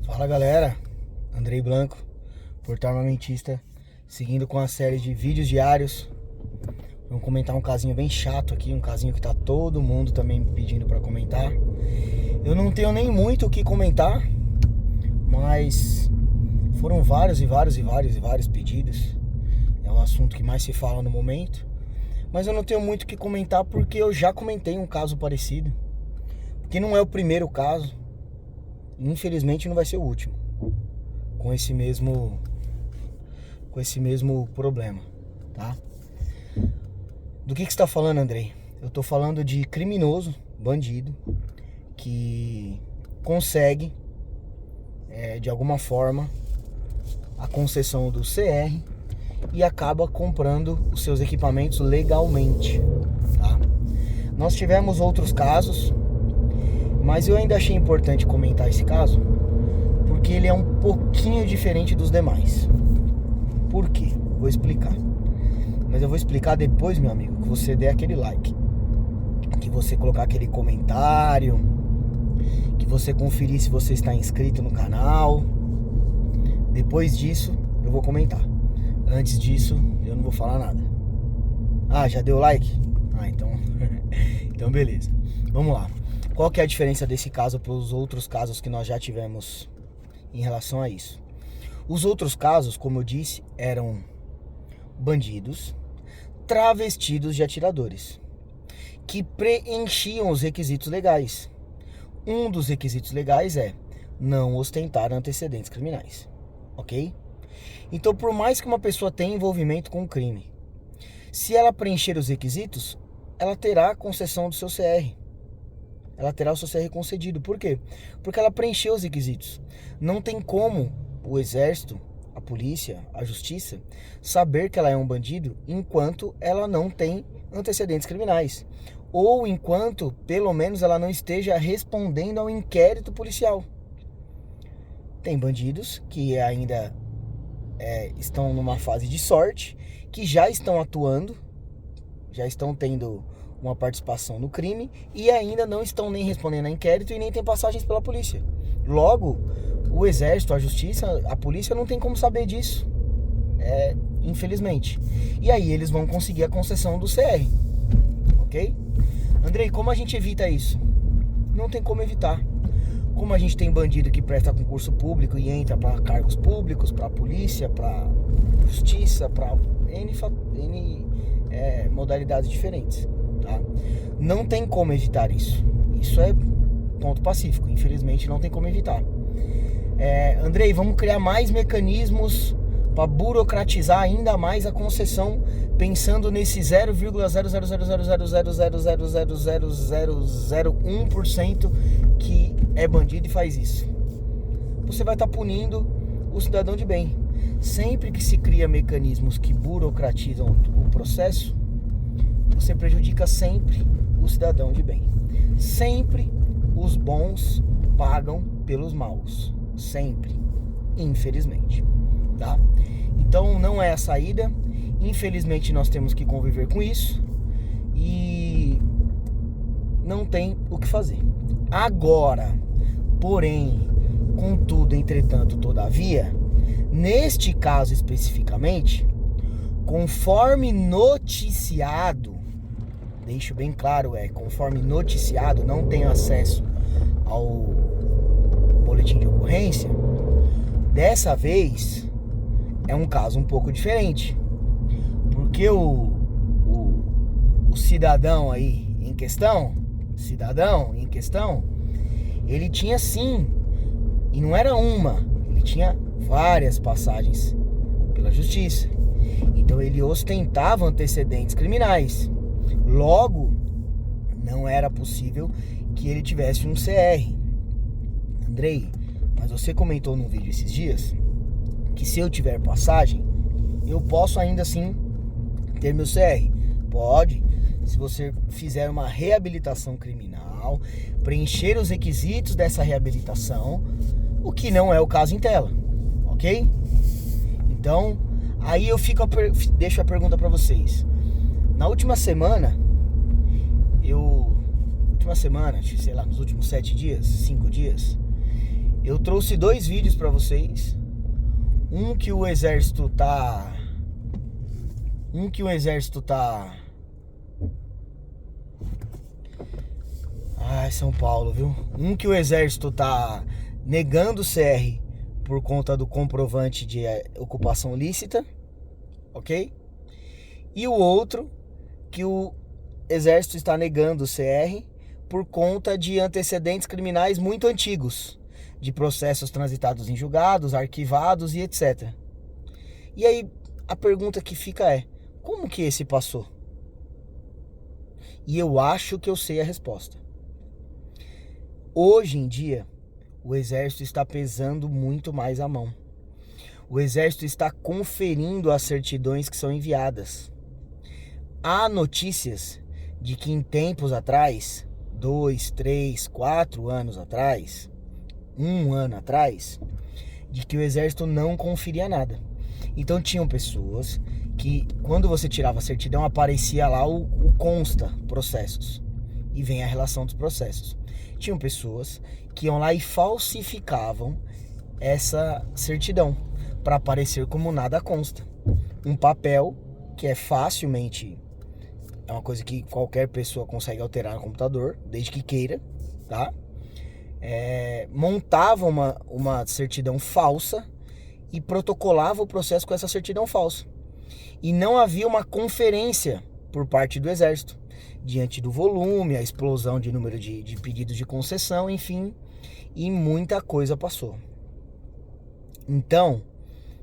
Fala galera, Andrei Blanco, Portal Armamentista, seguindo com a série de vídeos diários. Vamos comentar um casinho bem chato aqui, um casinho que tá todo mundo também pedindo pra comentar. Eu não tenho nem muito o que comentar, mas foram vários pedidos. É um assunto que mais se fala no momento, mas eu não tenho muito o que comentar porque eu já comentei um caso parecido, que não é o primeiro caso. Infelizmente não vai ser o último com esse mesmo problema, tá? Do que você está falando, Andrei? Eu tô falando de criminoso, bandido, que consegue de alguma forma a concessão do CR e acaba comprando os seus equipamentos legalmente, tá? Nós tivemos outros casos, mas eu ainda achei importante comentar esse caso porque ele é um pouquinho diferente dos demais. Por quê? Vou explicar. Mas eu vou explicar depois, meu amigo, que você der aquele like, que você colocar aquele comentário, que você conferir se você está inscrito no canal. Depois disso, eu vou comentar. Antes disso, eu não vou falar nada. Ah, já deu like? Ah, então... então beleza. Vamos lá. Qual que é a diferença desse caso para os outros casos que nós já tivemos em relação a isso? Os outros casos, como eu disse, eram bandidos travestidos de atiradores, que preenchiam os requisitos legais. Um dos requisitos legais é não ostentar antecedentes criminais, ok? Então, por mais que uma pessoa tenha envolvimento com o crime, se ela preencher os requisitos, ela terá a concessão do seu CR. Ela terá o seu CR concedido. Por quê? Porque ela preencheu os requisitos. Não tem como o exército, a polícia, a justiça saber que ela é um bandido enquanto ela não tem antecedentes criminais, ou enquanto, pelo menos, ela não esteja respondendo ao inquérito policial. Tem bandidos que ainda estão numa fase de sorte, que já estão atuando, já estão tendo uma participação no crime e ainda não estão nem respondendo a inquérito e nem tem passagens pela polícia. Logo, o exército, a justiça, a polícia não tem como saber disso, infelizmente. E aí eles vão conseguir a concessão do CR, ok? Andrei, como a gente evita isso? Não tem como evitar. Como a gente tem bandido que presta concurso público e entra para cargos públicos, para polícia, para justiça, para N modalidades diferentes, tá? Não tem como evitar isso. Isso é ponto pacífico. Infelizmente não tem como evitar. Andrei, vamos criar mais mecanismos para burocratizar ainda mais a concessão, pensando nesse 0,0000000000001% que é bandido e faz isso. Você vai estar punindo o cidadão de bem. Sempre que se cria mecanismos que burocratizam o processo, você prejudica sempre o cidadão de bem. Sempre os bons pagam pelos maus. Sempre. Infelizmente. Tá? Então não é a saída. Infelizmente nós temos que conviver com isso. E não tem o que fazer. Agora, porém, contudo, entretanto, todavia, neste caso especificamente, conforme noticiado, deixo bem claro, conforme noticiado, não tenho acesso ao boletim de ocorrência, dessa vez é um caso um pouco diferente, porque o cidadão aí em questão, ele tinha sim, e não era uma, ele tinha várias passagens pela justiça. Então ele ostentava antecedentes criminais. Logo, não era possível que ele tivesse um CR. Andrei, mas você comentou num vídeo esses dias que se eu tiver passagem, eu posso ainda assim ter meu CR. Pode, se você fizer uma reabilitação criminal, preencher os requisitos dessa reabilitação, o que não é o caso em tela, ok? Então, aí eu deixo a pergunta para vocês. Na última semana, sei lá, nos últimos 7 dias, 5 dias, Eu trouxe 2 vídeos para vocês. Um que o exército tá São Paulo, viu? Um que o exército tá negando o CR por conta do comprovante de ocupação lícita, ok? E o outro que o exército está negando o CR por conta de antecedentes criminais muito antigos, de processos transitados em julgados, arquivados e etc. E aí a pergunta que fica é: como que esse passou? E eu acho que eu sei a resposta. Hoje em dia, o exército está pesando muito mais a mão. O exército está conferindo as certidões que são enviadas. Há notícias de que em tempos atrás, 2, 3, 4 anos atrás, 1 ano atrás, de que o exército não conferia nada. Então tinham pessoas que, quando você tirava a certidão, aparecia lá o consta processos. E vem a relação dos processos. Tinham pessoas que iam lá e falsificavam essa certidão para aparecer como nada consta. Um papel que é facilmente, é uma coisa que qualquer pessoa consegue alterar no computador, desde que queira, tá? Montava uma certidão falsa e protocolava o processo com essa certidão falsa. E não havia uma conferência por parte do exército, diante do volume, a explosão de número de pedidos de concessão, enfim, e muita coisa passou. Então,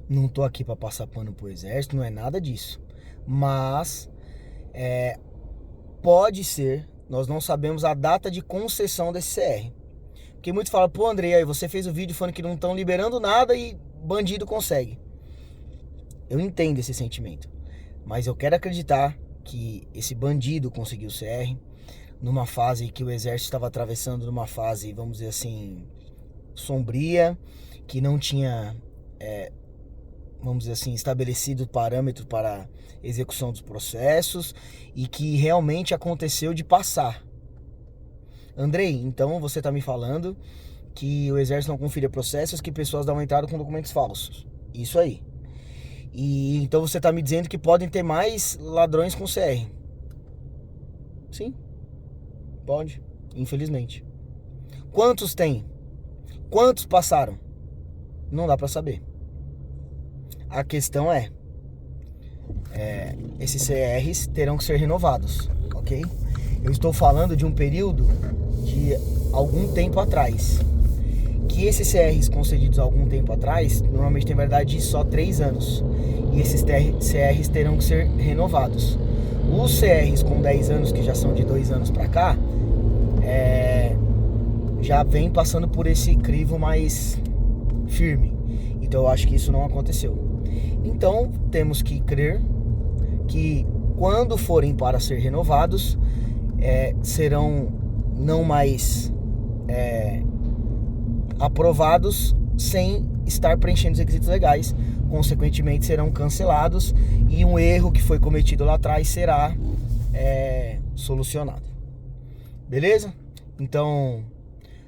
não tô aqui para passar pano pro exército, não é nada disso, mas pode ser, nós não sabemos a data de concessão desse CR, porque muitos falam: pô, Andrei, aí você fez o vídeo falando que não estão liberando nada e bandido consegue. Eu entendo esse sentimento, mas eu quero acreditar que esse bandido conseguiu o CR numa fase que o exército estava atravessando, numa fase, vamos dizer assim, sombria, que não tinha, vamos dizer assim, estabelecido parâmetro para execução dos processos, e que realmente aconteceu de passar. Andrei, então você está me falando que o exército não conferia processos, que pessoas dão entrada com documentos falsos. Isso aí. E então você está me dizendo que podem ter mais ladrões com CR. Sim, pode, infelizmente. Quantos tem? Quantos passaram? Não dá para saber. A questão esses CRs terão que ser renovados, ok? Eu estou falando de um período de algum tempo atrás. Que esses CRs concedidos há algum tempo atrás, normalmente tem validade de só 3 anos. E esses CRs terão que ser renovados. Os CRs com 10 anos, que já são de 2 anos para cá, já vem passando por esse crivo mais firme. Então eu acho que isso não aconteceu. Então temos que crer que quando forem para ser renovados, serão não mais aprovados sem estar preenchendo os requisitos legais. Consequentemente serão cancelados e um erro que foi cometido lá atrás será solucionado. Beleza? Então,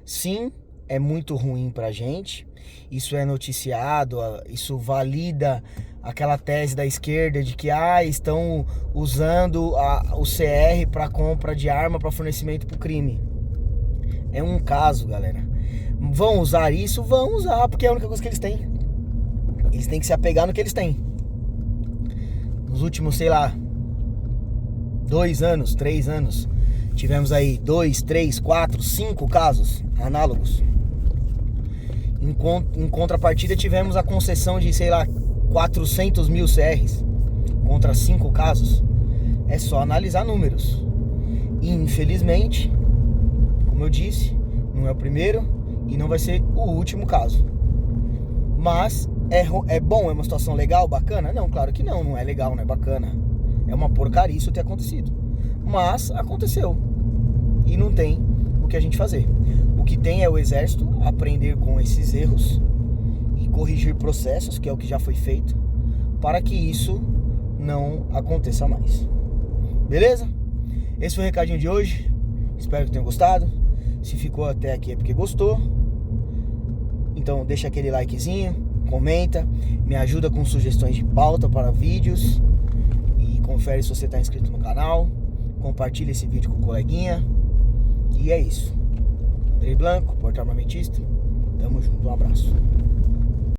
sim, é muito ruim pra gente. Isso é noticiado, isso valida aquela tese da esquerda de que estão usando o CR para compra de arma para fornecimento para o crime. É um caso, galera. Vão usar isso? Vão usar, porque é a única coisa que eles têm. Eles têm que se apegar no que eles têm. Nos últimos, 2 anos, 3 anos, tivemos aí 2, 3, 4, 5 casos análogos. Em contrapartida, tivemos a concessão de, 400 mil CRs contra 5 casos. É só analisar números. E, infelizmente, como eu disse, não é o primeiro e não vai ser o último caso. Mas é bom, é uma situação legal, bacana? Não, claro que não é legal, não é bacana. É uma porcaria isso ter acontecido. Mas aconteceu. E não tem o que a gente fazer. O que tem é o exército aprender com esses erros e corrigir processos, que é o que já foi feito, para que isso não aconteça mais. Beleza? Esse foi o recadinho de hoje. Espero que tenham gostado. Se ficou até aqui é porque gostou. Então deixa aquele likezinho, comenta, me ajuda com sugestões de pauta para vídeos e confere se você está inscrito no canal. Compartilha esse vídeo com o coleguinha. E é isso. Andrei Blanco, porta armamentista. Tamo junto, um abraço.